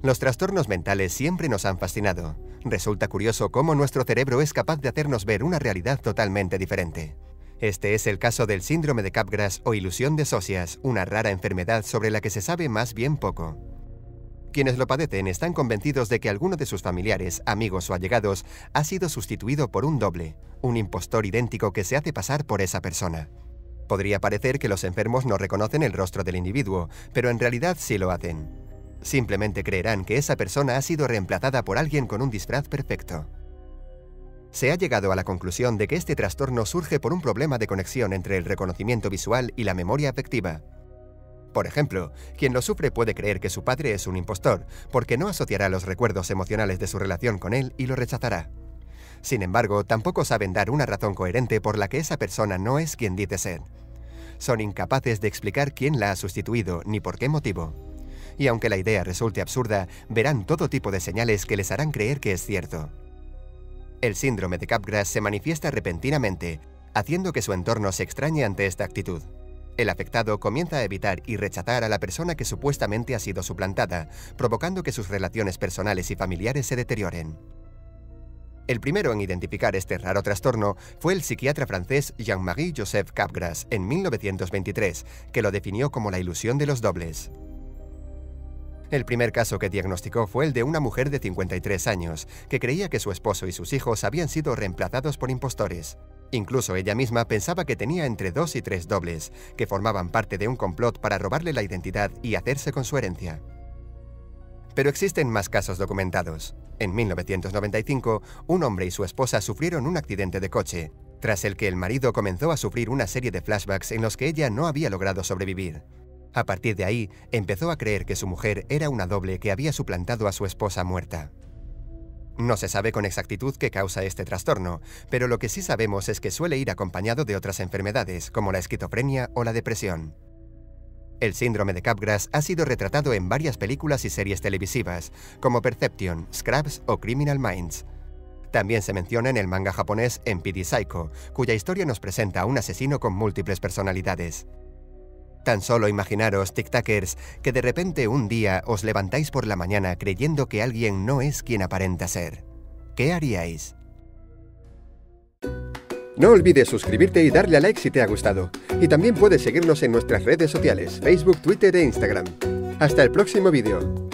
Los trastornos mentales siempre nos han fascinado. Resulta curioso cómo nuestro cerebro es capaz de hacernos ver una realidad totalmente diferente. Este es el caso del síndrome de Capgras o ilusión de Sosias, una rara enfermedad sobre la que se sabe más bien poco. Quienes lo padecen están convencidos de que alguno de sus familiares, amigos o allegados ha sido sustituido por un doble, un impostor idéntico que se hace pasar por esa persona. Podría parecer que los enfermos no reconocen el rostro del individuo, pero en realidad sí lo hacen. Simplemente creerán que esa persona ha sido reemplazada por alguien con un disfraz perfecto. Se ha llegado a la conclusión de que este trastorno surge por un problema de conexión entre el reconocimiento visual y la memoria afectiva. Por ejemplo, quien lo sufre puede creer que su padre es un impostor, porque no asociará los recuerdos emocionales de su relación con él y lo rechazará. Sin embargo, tampoco saben dar una razón coherente por la que esa persona no es quien dice ser. Son incapaces de explicar quién la ha sustituido ni por qué motivo. Y aunque la idea resulte absurda, verán todo tipo de señales que les harán creer que es cierto. El síndrome de Capgras se manifiesta repentinamente, haciendo que su entorno se extrañe ante esta actitud. El afectado comienza a evitar y rechazar a la persona que supuestamente ha sido suplantada, provocando que sus relaciones personales y familiares se deterioren. El primero en identificar este raro trastorno fue el psiquiatra francés Jean-Marie Joseph Capgras en 1923, que lo definió como la ilusión de los dobles. El primer caso que diagnosticó fue el de una mujer de 53 años, que creía que su esposo y sus hijos habían sido reemplazados por impostores. Incluso ella misma pensaba que tenía entre 2 y 3 dobles, que formaban parte de un complot para robarle la identidad y hacerse con su herencia. Pero existen más casos documentados. En 1995, un hombre y su esposa sufrieron un accidente de coche, tras el que el marido comenzó a sufrir una serie de flashbacks en los que ella no había logrado sobrevivir. A partir de ahí, empezó a creer que su mujer era una doble que había suplantado a su esposa muerta. No se sabe con exactitud qué causa este trastorno, pero lo que sí sabemos es que suele ir acompañado de otras enfermedades, como la esquizofrenia o la depresión. El síndrome de Capgras ha sido retratado en varias películas y series televisivas, como Perception, Scrubs o Criminal Minds. También se menciona en el manga japonés Empty Psycho, cuya historia nos presenta a un asesino con múltiples personalidades. Tan solo imaginaros, tic-tackers, que de repente un día os levantáis por la mañana creyendo que alguien no es quien aparenta ser. ¿Qué haríais? No olvides suscribirte y darle a like si te ha gustado. Y también puedes seguirnos en nuestras redes sociales, Facebook, Twitter e Instagram. Hasta el próximo vídeo.